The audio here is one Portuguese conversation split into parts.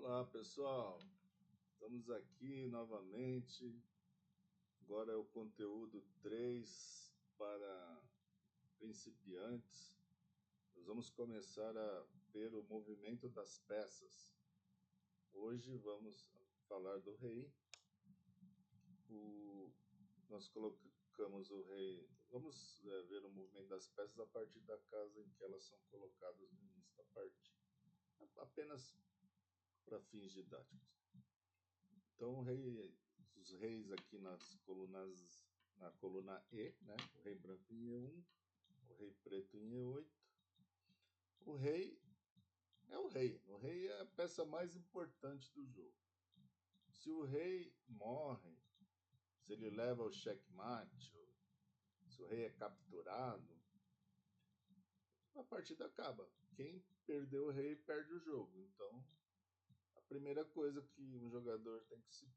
Olá pessoal, estamos aqui novamente. Agora é o conteúdo 3 para principiantes. Nós vamos começar a ver o movimento das peças. Hoje vamos falar do rei. Nós colocamos o rei. Vamos ver o movimento das peças a partir da casa em que elas são colocadas no início da partida. Apenas para fins didáticos. Então, os reis aqui nas colunas, na coluna E, né? O rei branco em E1, o rei preto em E8. O rei é o rei. O rei é a peça mais importante do jogo. Se o rei morre, se ele leva o checkmate, se o rei é capturado, a partida acaba. Quem perdeu o rei perde o jogo. Então, a primeira coisa que um jogador tem que se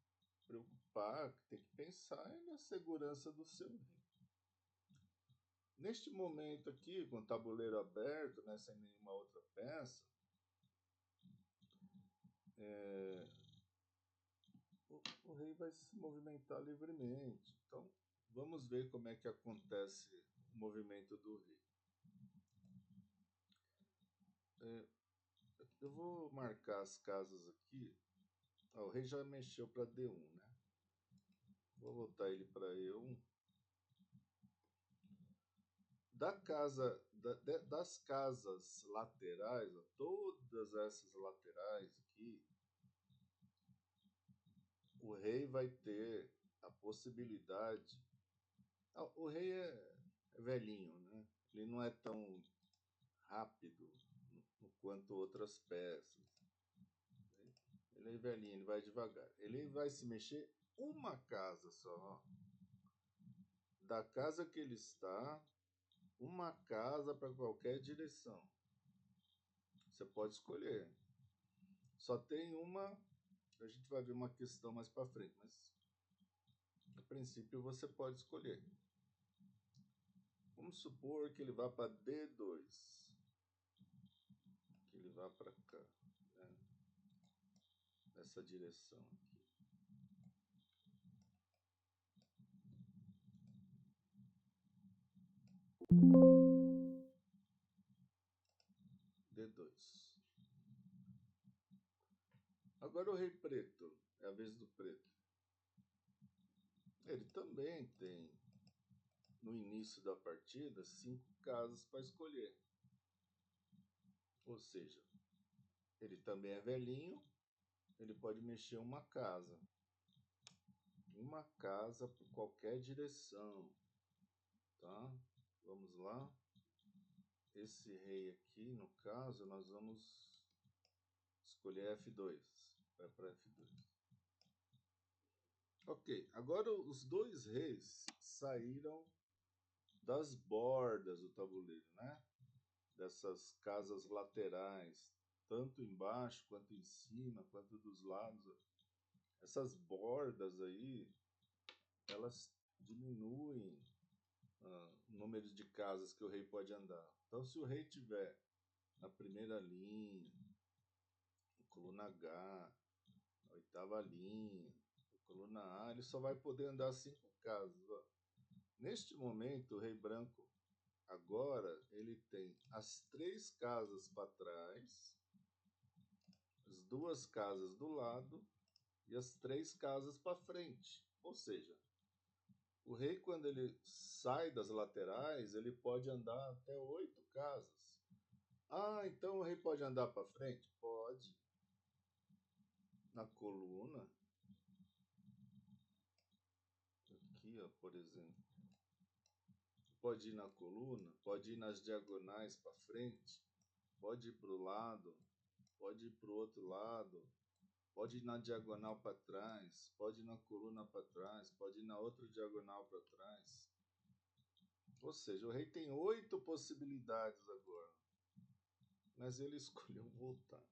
preocupar, que tem que pensar é na segurança do seu rei. Neste momento aqui, com o tabuleiro aberto, né, sem nenhuma outra peça, o rei vai se movimentar livremente. Então, vamos ver como é que acontece o movimento do rei. Eu vou marcar as casas aqui. O rei já mexeu para D1, né? Vou voltar ele para E1. Das casas laterais, ó, todas essas laterais aqui, o rei vai ter a possibilidade. O rei é velhinho, né? Ele não é tão rápido quanto outras peças. Ele é velhinho, ele vai devagar. Ele vai se mexer uma casa só. Da casa que ele está, uma casa para qualquer direção. Você pode escolher. Só tem uma. A gente vai ver uma questão mais para frente, mas a princípio você pode escolher. Vamos supor que ele vá para D2. Que ele vá para cá, né? Nessa direção aqui. D2. Agora o rei preto. É a vez do preto. Ele também tem, no início da partida, 5 casas para escolher. Ou seja, ele também é velhinho, ele pode mexer uma casa. Uma casa por qualquer direção. Tá? Vamos lá. Esse rei aqui, no caso, nós vamos escolher F2. Vai para F2. Ok, agora os dois reis saíram das bordas do tabuleiro, né? Dessas casas laterais, tanto embaixo quanto em cima, quanto dos lados. Essas bordas aí, elas diminuem o número de casas que o rei pode andar. Então, se o rei tiver na primeira linha, na coluna H, na oitava linha, na coluna A, ele só vai poder andar 5 casas. Ó. Neste momento, o rei branco, agora, ele tem as 3 casas para trás, as 2 casas do lado e as 3 casas para frente. Ou seja, o rei, quando ele sai das laterais, ele pode andar até 8 casas. Ah, então o rei pode andar para frente? Pode. Na coluna. Aqui, ó, por exemplo. Pode ir na coluna, pode ir nas diagonais para frente, pode ir para o lado, pode ir para o outro lado, pode ir na diagonal para trás, pode ir na coluna para trás, pode ir na outra diagonal para trás. Ou seja, o rei tem 8 possibilidades agora. Mas ele escolheu voltar.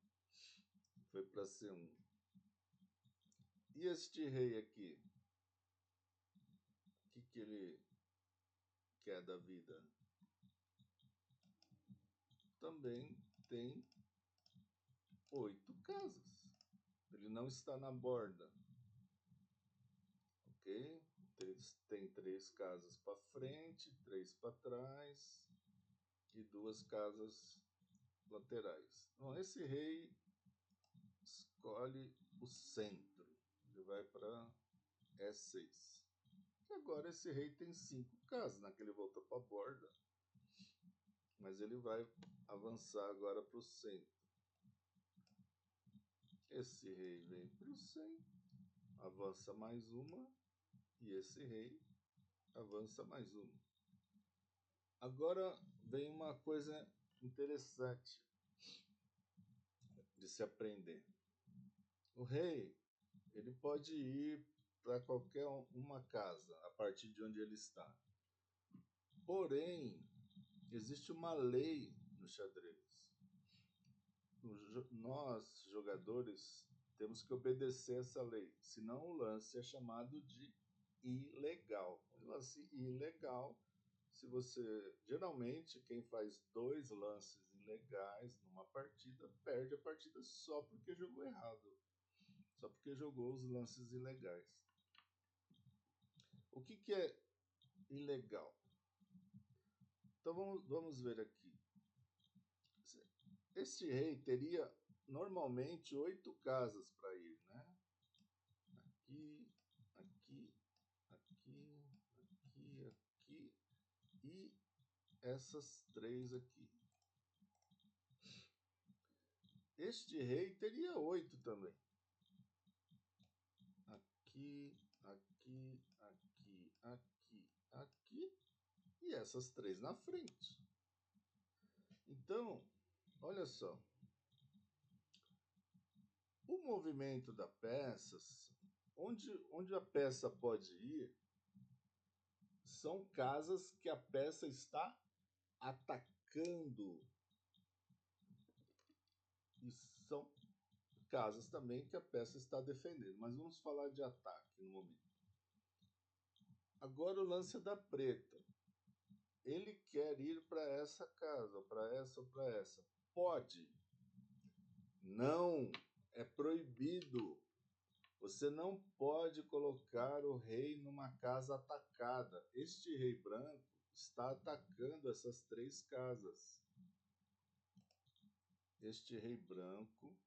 Foi para C1. E este rei aqui? O que ele quer da vida? Também tem 8 casas. Ele não está na borda. Ok? Tem 3 casas para frente, 3 para trás e 2 casas laterais. Então, esse rei escolhe o centro. Ele vai para E6. E agora esse rei tem 5 casas, né? Que ele voltou para a borda. Mas ele vai avançar agora para o centro. Esse rei vem para o centro, avança mais uma. E esse rei avança mais uma. Agora vem uma coisa interessante de se aprender. O rei, ele pode ir para qualquer uma casa a partir de onde ele está. Porém, existe uma lei no xadrez. Nós, jogadores, temos que obedecer essa lei, senão o lance é chamado de ilegal. O lance ilegal, se você... Geralmente, quem faz 2 lances ilegais numa partida, perde a partida só porque jogou errado. Só porque jogou os lances ilegais. O que é ilegal? Então vamos ver aqui. Este rei teria normalmente 8 casas para ir, né? Aqui, aqui, aqui, aqui, aqui e essas 3 aqui. Este rei teria 8 também. Aqui, aqui, aqui, aqui, aqui e essas 3 na frente. Então, olha só. O movimento da peça, onde a peça pode ir, são casas que a peça está atacando. E são casas também que a peça está defendendo. Mas vamos falar de ataque no momento. Agora o lance é da preta. Ele quer ir para essa casa, para essa ou para essa. Pode. Não. É proibido. Você não pode colocar o rei numa casa atacada. Este rei branco está atacando essas 3 casas. Este rei branco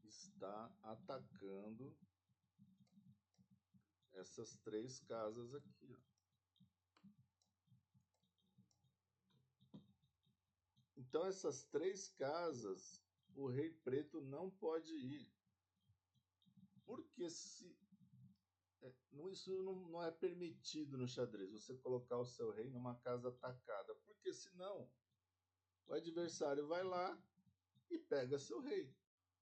está atacando essas 3 casas aqui. Ó. Então, essas 3 casas, o rei preto não pode ir. Porque isso não é permitido no xadrez, você colocar o seu rei numa casa atacada. Porque senão o adversário vai lá e pega seu rei.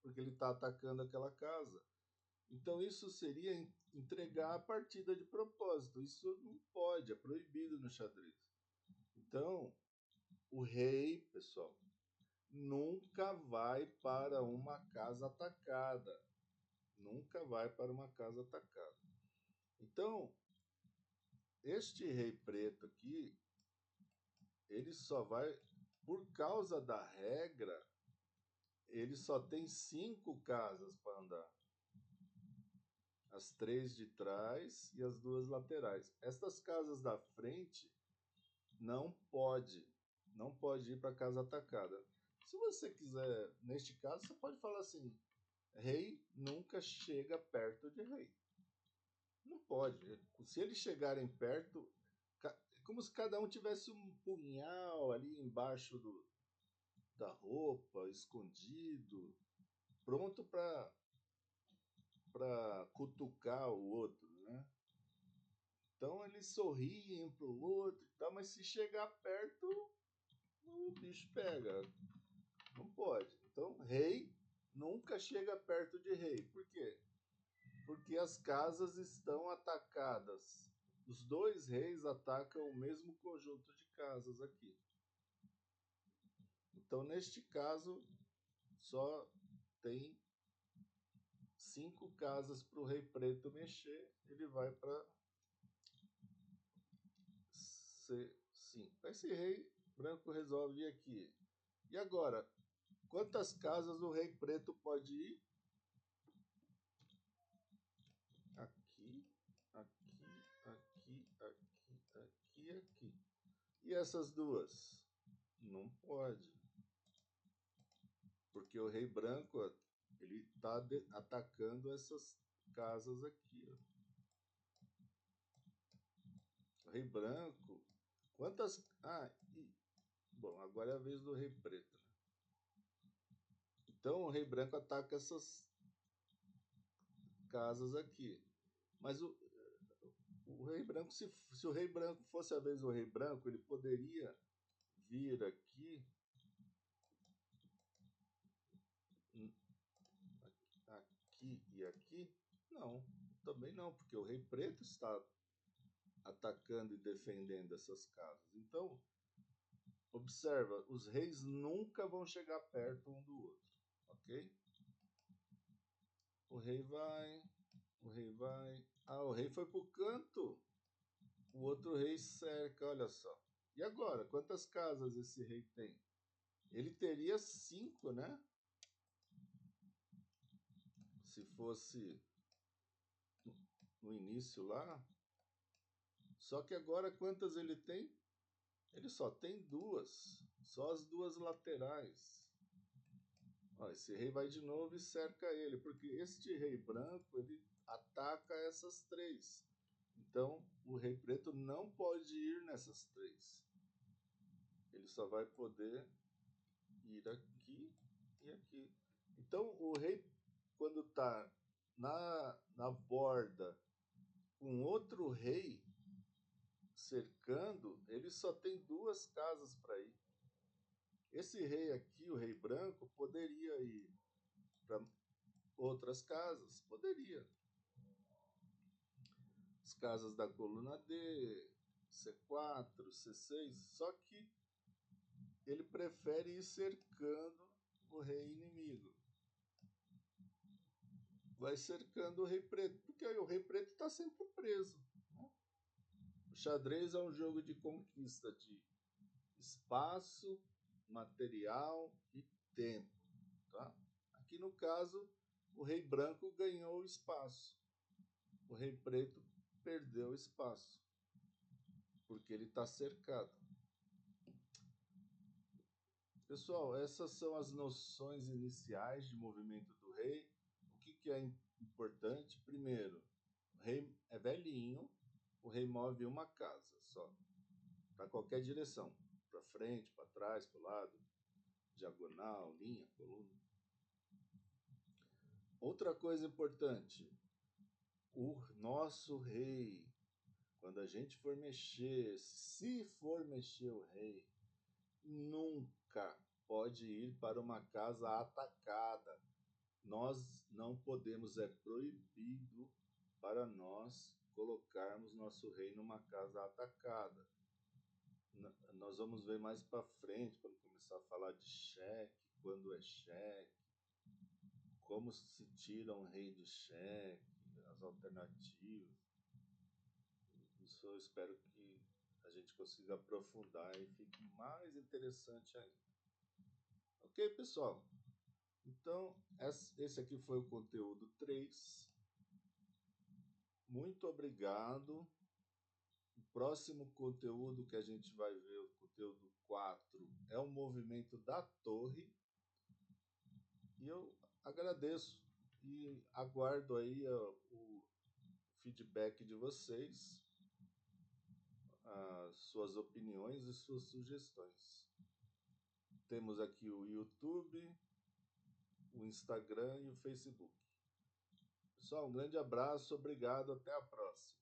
Porque ele está atacando aquela casa. Então isso seria entregar a partida de propósito. Isso não pode, é proibido no xadrez. Então, o rei, pessoal, nunca vai para uma casa atacada. Nunca vai para uma casa atacada. Então, este rei preto aqui, ele só vai, por causa da regra, ele só tem 5 casas para andar. As 3 de trás e as 2 laterais. Estas casas da frente não pode ir para casa atacada. Se você quiser, neste caso, você pode falar assim: rei nunca chega perto de rei. Não pode. Se eles chegarem perto, é como se cada um tivesse um punhal ali embaixo da roupa, escondido, pronto para cutucar o outro, né? Então eles sorriem um pro outro e tal, mas se chegar perto, o bicho pega. Não pode. Então, rei nunca chega perto de rei. Por quê? Porque as casas estão atacadas. Os 2 reis atacam o mesmo conjunto de casas aqui. Então, neste caso, só tem 5 casas para o rei preto mexer. Ele vai para C5. Esse rei branco resolve ir aqui. E agora, quantas casas o rei preto pode ir? E essas duas? Não pode. Porque o rei branco, ó, ele está atacando essas casas aqui. Ó. O rei branco. Quantas. Bom, agora é a vez do rei preto. Né? Então o rei branco ataca essas casas aqui. Mas o rei branco, se o rei branco fosse a vez do rei branco, ele poderia vir aqui, aqui e aqui? Não, também não, porque o rei preto está atacando e defendendo essas casas. Então, observa, os reis nunca vão chegar perto um do outro, ok? O rei vai, o rei vai. Ah, o rei foi pro canto. O outro rei cerca, olha só. E agora, quantas casas esse rei tem? Ele teria 5, né? Se fosse no início lá. Só que agora quantas ele tem? Ele só tem 2. Só as 2 laterais. Ó, esse rei vai de novo e cerca ele, porque este rei branco ele ataca essas 3. Então o rei preto não pode ir nessas 3. Ele só vai poder ir aqui e aqui. Então o rei, quando está na borda com outro rei cercando, ele só tem 2 casas para ir. Esse rei aqui, o rei branco, poderia ir para outras casas, poderia. As casas da coluna D, C4, C6, só que ele prefere ir cercando o rei inimigo. Vai cercando o rei preto, porque aí o rei preto está sempre preso. Né? O xadrez é um jogo de conquista de espaço, material e tempo. Tá? Aqui no caso, o rei branco ganhou o espaço. O rei preto perdeu o espaço, porque ele está cercado. Pessoal, essas são as noções iniciais de movimento do rei. O que é importante? Primeiro, o rei é velhinho, o rei move uma casa só, para qualquer direção, para frente, para trás, para o lado, diagonal, linha, coluna. Outra coisa importante, o nosso rei, quando a gente for mexer, se for mexer o rei, nunca pode ir para uma casa atacada. Nós não podemos, é proibido para nós colocarmos nosso rei numa casa atacada. Nós vamos ver mais para frente, quando começar a falar de cheque, quando é cheque, como se tira um rei de cheque, as alternativas. Isso eu espero que a gente consiga aprofundar e fique mais interessante ainda. Ok, pessoal? Então, esse aqui foi o conteúdo 3. Muito obrigado. O próximo conteúdo que a gente vai ver, o conteúdo 4, é o movimento da torre. E eu agradeço e aguardo aí o feedback de vocês, as suas opiniões e suas sugestões. Temos aqui o YouTube, o Instagram e o Facebook. Pessoal, um grande abraço, obrigado, até a próxima.